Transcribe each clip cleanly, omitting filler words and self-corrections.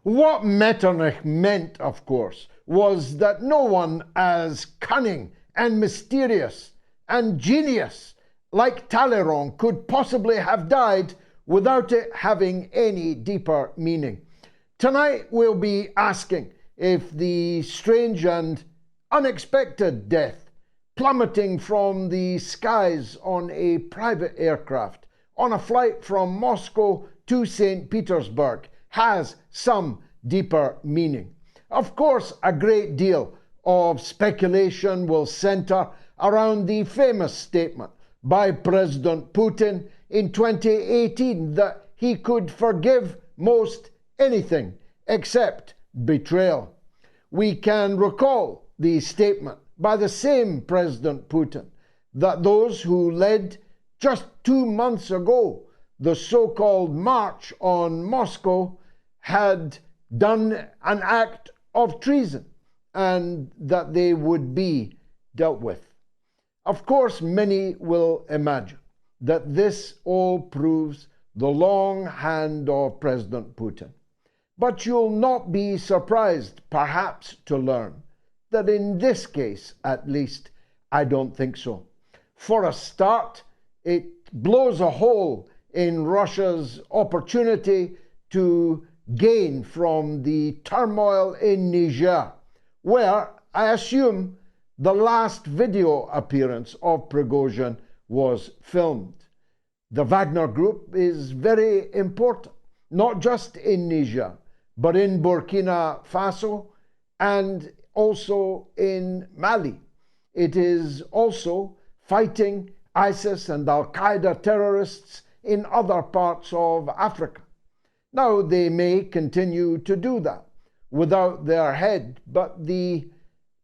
What Metternich meant, of course, was that no one as cunning and mysterious and genius like Talleyrand could possibly have died without it having any deeper meaning. Tonight we'll be asking if the strange and unexpected death plummeting from the skies on a private aircraft on a flight from Moscow to St. Petersburg has some deeper meaning. Of course, a great deal of speculation will center around the famous statement by President Putin in 2018 that he could forgive most anything except betrayal. We can recall the statement by the same President Putin that those who led just 2 months ago the so-called March on Moscow had done an act of treason and that they would be dealt with. Of course, many will imagine that this all proves the long hand of President Putin. But you'll not be surprised, perhaps, to learn that in this case, at least, I don't think so. For a start, it blows a hole in Russia's opportunity to gain from the turmoil in Niger, where I assume the last video appearance of Prigozhin was filmed. The Wagner group is very important, not just in Niger, but in Burkina Faso and also in Mali. It is also fighting ISIS and Al-Qaeda terrorists in other parts of Africa. Now, they may continue to do that without their head, but the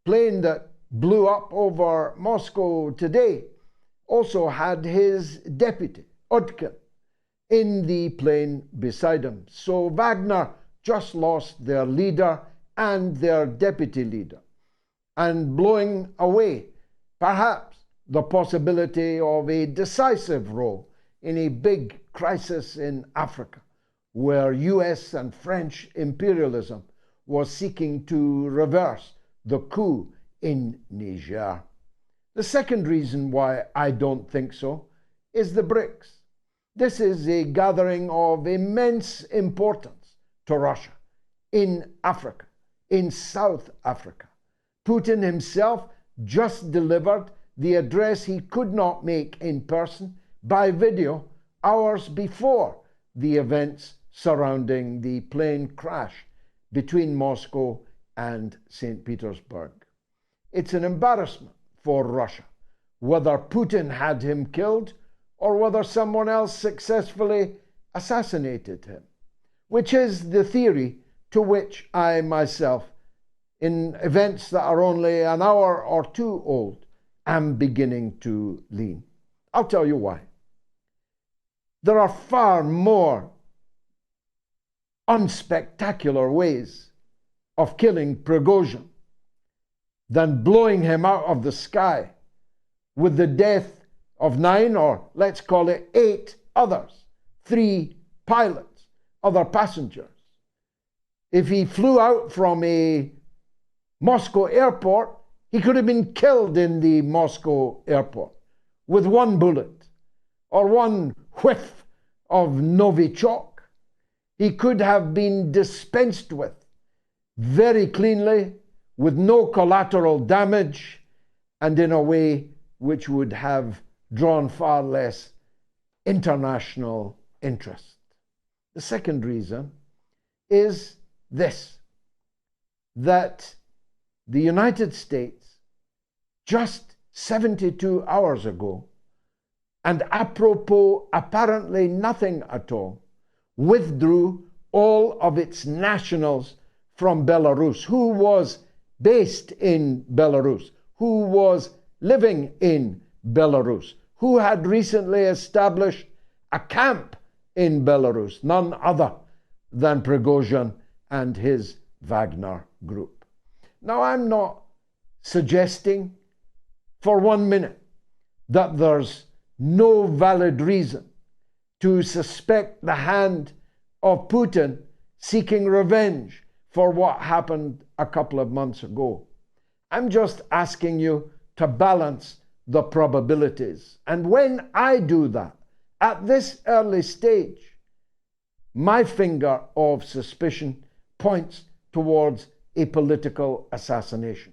plane that blew up over Moscow today also had his deputy, Utkin, in the plane beside him. So Wagner just lost their leader and their deputy leader, and blowing away perhaps the possibility of a decisive role in a big crisis in Africa, where US and French imperialism was seeking to reverse the coup in Niger. The second reason why I don't think so is the BRICS. This is a gathering of immense importance to Russia in Africa, in South Africa. Putin himself just delivered the address he could not make in person by video hours before the events surrounding the plane crash between Moscow and St. Petersburg. It's an embarrassment for Russia, whether Putin had him killed or whether someone else successfully assassinated him, which is the theory to which I myself, in events that are only an hour or two old, am beginning to lean. I'll tell you why. There are far more unspectacular ways of killing Prigozhin than blowing him out of the sky with the death of 9, or let's call it 8 others, 3 pilots, other passengers. If he flew out from a Moscow airport, he could have been killed in the Moscow airport with 1 bullet or 1 whiff of Novichok. He could have been dispensed with very cleanly, with no collateral damage, and in a way which would have drawn far less international interest. The second reason is this, that the United States, just 72 hours ago, and apropos apparently nothing at all, withdrew all of its nationals from Belarus, who was based in Belarus, who was living in Belarus, who had recently established a camp in Belarus, none other than Prigozhin and his Wagner group. Now, I'm not suggesting for 1 minute that there's no valid reason to suspect the hand of Putin seeking revenge for what happened a couple of months ago. I'm just asking you to balance the probabilities. And when I do that, at this early stage, my finger of suspicion points towards a political assassination.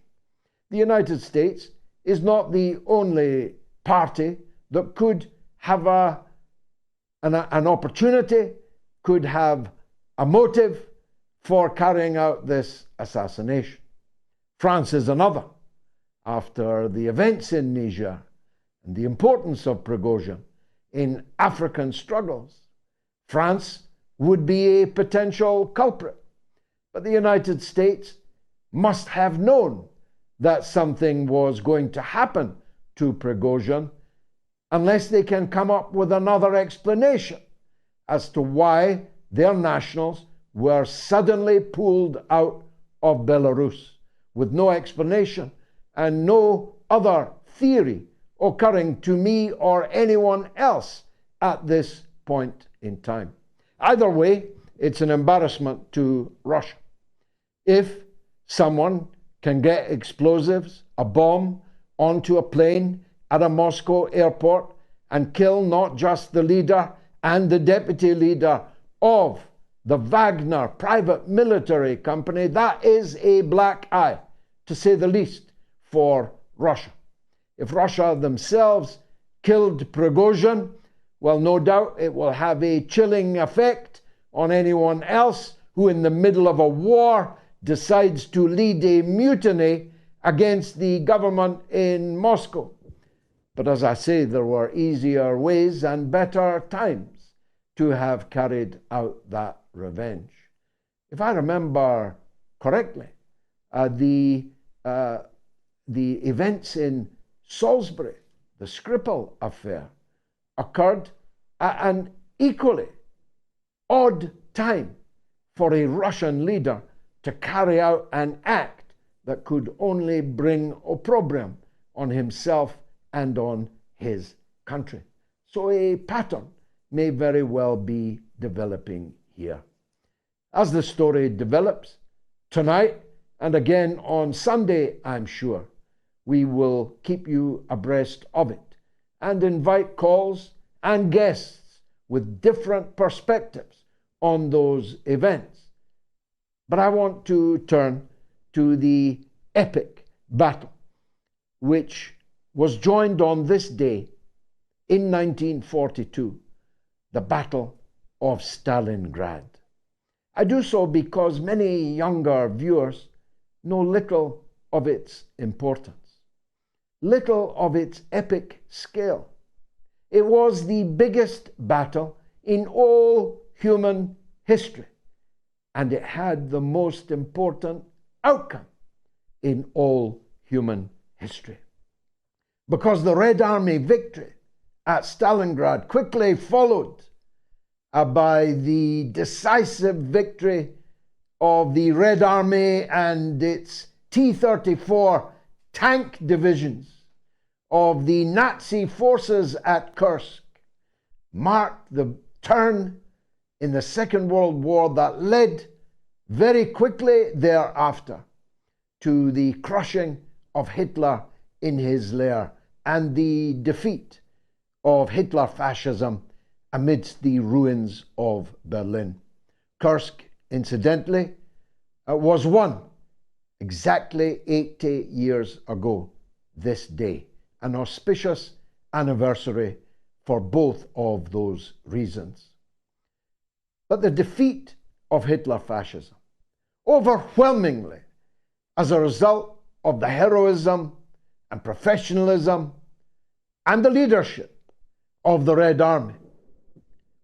The United States is not the only party that could have an opportunity, could have a motive for carrying out this assassination. France is another. After the events in Niger and the importance of Prigozhin in African struggles, France would be a potential culprit. But the United States must have known that something was going to happen to Prigozhin unless they can come up with another explanation as to why their nationals were suddenly pulled out of Belarus, with no explanation and no other theory occurring to me or anyone else at this point in time. Either way, it's an embarrassment to Russia. If someone can get explosives, a bomb, onto a plane at a Moscow airport and kill not just the leader and the deputy leader of the Wagner private military company, that is a black eye, to say the least, for Russia. If Russia themselves killed Prigozhin, well, no doubt it will have a chilling effect on anyone else who in the middle of a war decides to lead a mutiny against the government in Moscow. But as I say, there were easier ways and better times to have carried out that revenge. If I remember correctly, the events in Salisbury, the Skripal affair, occurred at an equally odd time for a Russian leader to carry out an act that could only bring opprobrium on himself and on his country. So a pattern may very well be developing here. As the story develops, tonight and again on Sunday, I'm sure, we will keep you abreast of it and invite calls and guests with different perspectives on those events. But I want to turn to the epic battle which was joined on this day in 1942, the Battle of Stalingrad. I do so because many younger viewers know little of its importance, little of its epic scale. It was the biggest battle in all human history, and it had the most important outcome in all human history. Because the Red Army victory at Stalingrad quickly followed by the decisive victory of the Red Army and its T-34 tank divisions of the Nazi forces at Kursk, marked the turn in the Second World War that led very quickly thereafter to the crushing of Hitler in his lair and the defeat of Hitler fascism amidst the ruins of Berlin. Kursk, incidentally, was won exactly 80 years ago this day, an auspicious anniversary for both of those reasons. But the defeat of Hitler fascism, overwhelmingly as a result of the heroism and professionalism and the leadership of the Red Army,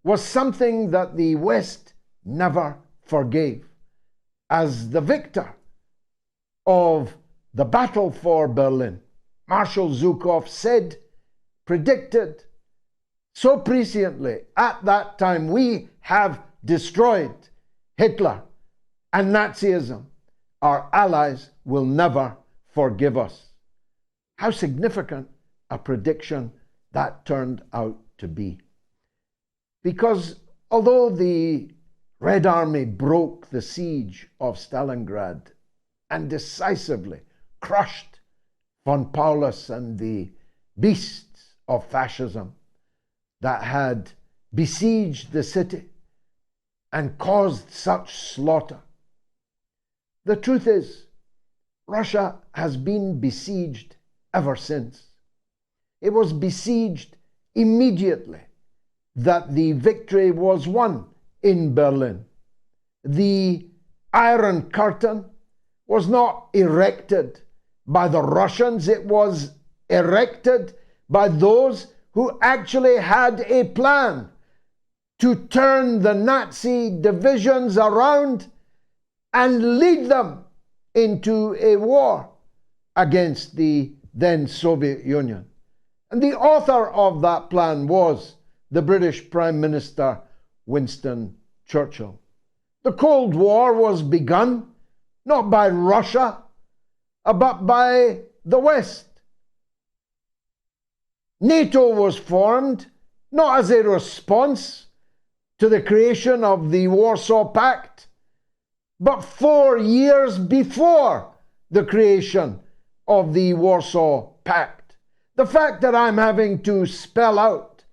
was something that the West never forgave. As the victor of the battle for Berlin, Marshal Zhukov said, predicted so presciently at that time, we have destroyed Hitler and Nazism. Our allies will never forgive us. How significant a prediction that turned out to be. Because although the Red Army broke the siege of Stalingrad and decisively crushed von Paulus and the beasts of fascism that had besieged the city and caused such slaughter. The truth is, Russia has been besieged ever since. It was besieged immediately that the victory was won in Berlin. The Iron Curtain was not erected by the Russians, it was erected by those who actually had a plan to turn the Nazi divisions around and lead them into a war against the then Soviet Union. And the author of that plan was the British Prime Minister Winston Churchill. The Cold War was begun not by Russia, but by the West. NATO was formed not as a response to the creation of the Warsaw Pact, but 4 years before the creation of the Warsaw Pact. The fact that I'm having to spell out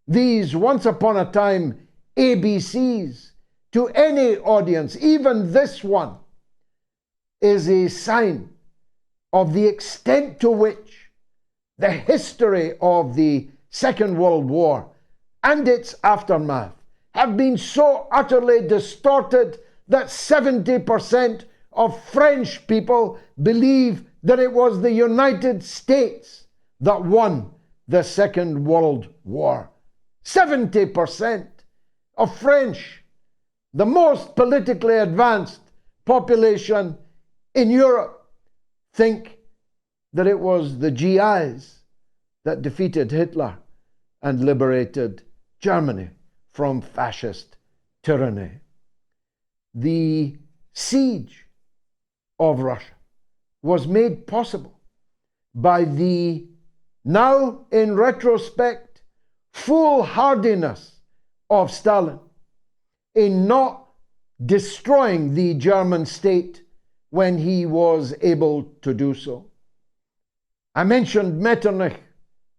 these once upon a time ABCs to any audience, even this one, is a sign of the extent to which the history of the Second World War and its aftermath have been so utterly distorted that 70% of French people believe that it was the United States that won the Second World War. 70% of French, the most politically advanced population in Europe, think that it was the GIs that defeated Hitler and liberated Germany from fascist tyranny. The siege of Russia was made possible by the, now in retrospect, foolhardiness of Stalin in not destroying the German state when he was able to do so. I mentioned Metternich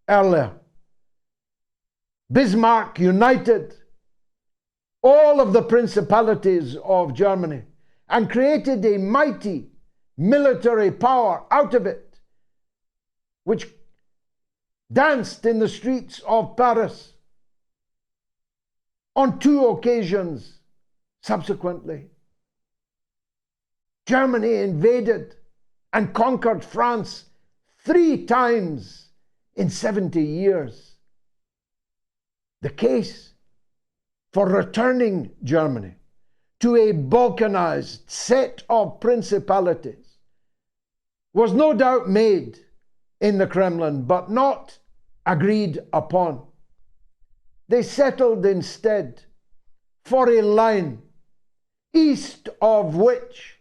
earlier. Bismarck united all of the principalities of Germany and created a mighty military power out of it, which danced in the streets of Paris on 2 occasions subsequently. Germany invaded and conquered France 3 times in 70 years. The case for returning Germany to a balkanized set of principalities was no doubt made in the Kremlin, but not agreed upon. They settled instead for a line east of which,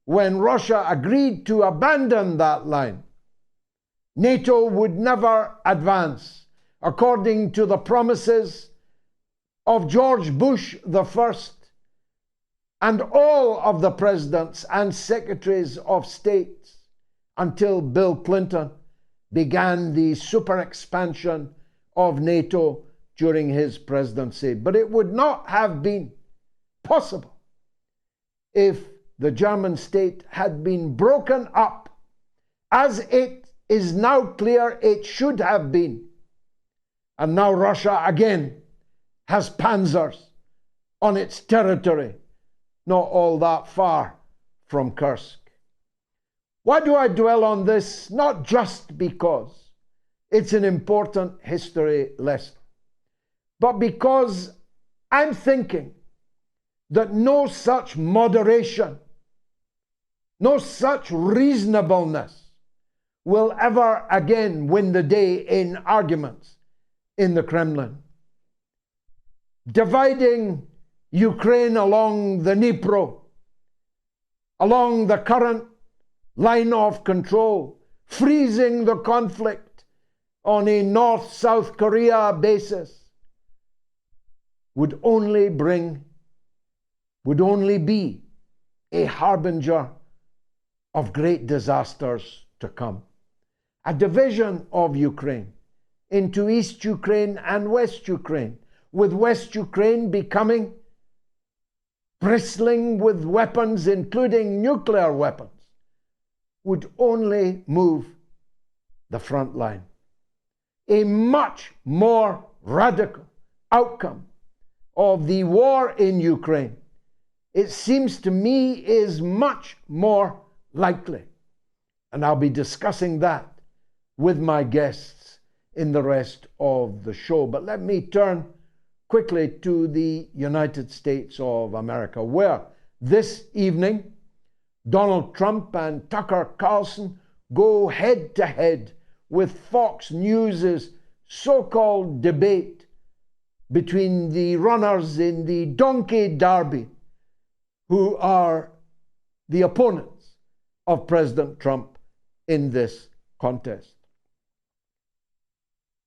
when Russia agreed to abandon that line, NATO would never advance, according to the promises of George Bush I and all of the presidents and secretaries of state until Bill Clinton began the super expansion of NATO during his presidency. But it would not have been possible if the German state had been broken up, as it is now clear it should have been. And now Russia again has panzers on its territory, not all that far from Kursk. Why do I dwell on this? Not just because it's an important history lesson, but because I'm thinking that no such moderation, no such reasonableness will ever again win the day in arguments in the Kremlin. Dividing Ukraine along the Dnipro, along the current line of control, freezing the conflict on a North-South Korea basis, would only bring would only be a harbinger of great disasters to come. A division of Ukraine into East Ukraine and West Ukraine, with West Ukraine becoming bristling with weapons, including nuclear weapons, would only move the front line. A much more radical outcome of the war in Ukraine, it seems to me, is much more likely. And I'll be discussing that with my guests in the rest of the show. But let me turn quickly to the United States of America, where this evening Donald Trump and Tucker Carlson go head to head with Fox News's so-called debate between the runners in the donkey derby, who are the opponents of President Trump in this contest.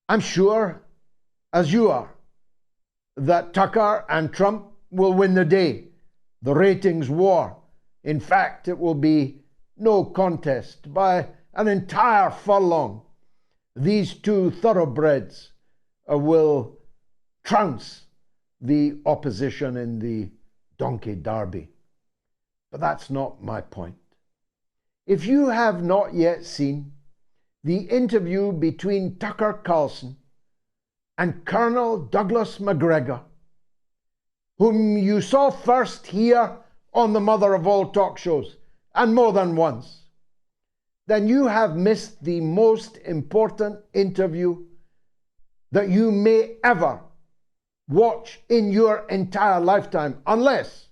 I'm sure, as you are, that Tucker and Trump will win the day, the ratings war. In fact, it will be no contest by an entire furlong. These two thoroughbreds will trounce the opposition in the donkey derby. But that's not my point. If you have not yet seen the interview between Tucker Carlson and Colonel Douglas Macgregor, whom you saw first here on the mother of all talk shows, and more than once, then you have missed the most important interview that you may ever watch in your entire lifetime, unless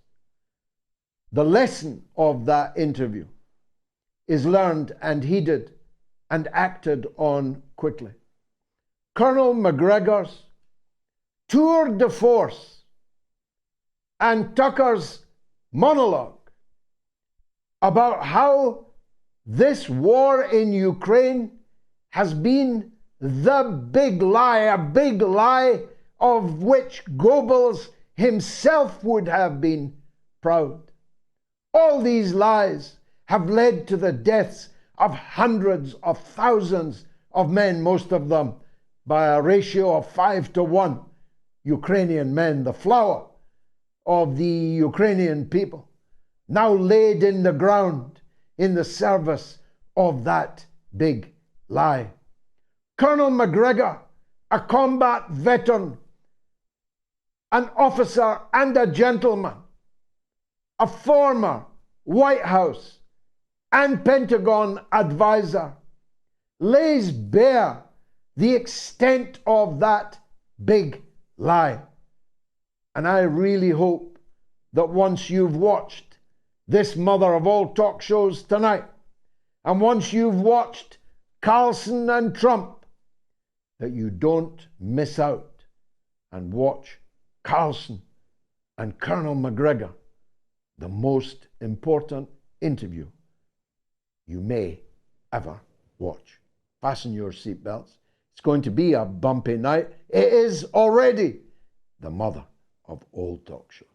the lesson of that interview is learned and heeded and acted on quickly. Colonel Macgregor's tour de force and Tucker's monologue about how this war in Ukraine has been the big lie, a big lie of which Goebbels himself would have been proud. All these lies have led to the deaths of hundreds of thousands of men, most of them by a ratio of 5-to-1. Ukrainian men, the flower of the Ukrainian people, now laid in the ground in the service of that big lie. Colonel Macgregor, a combat veteran, an officer and a gentleman, a former White House and Pentagon advisor, lays bare the extent of that big lie. And I really hope that once you've watched this mother of all talk shows tonight, and once you've watched Carlson and Trump, that you don't miss out and watch Carlson and Colonel Macgregor, the most important interview you may ever watch. Fasten your seatbelts. It's going to be a bumpy night. It is already the mother of all talk shows.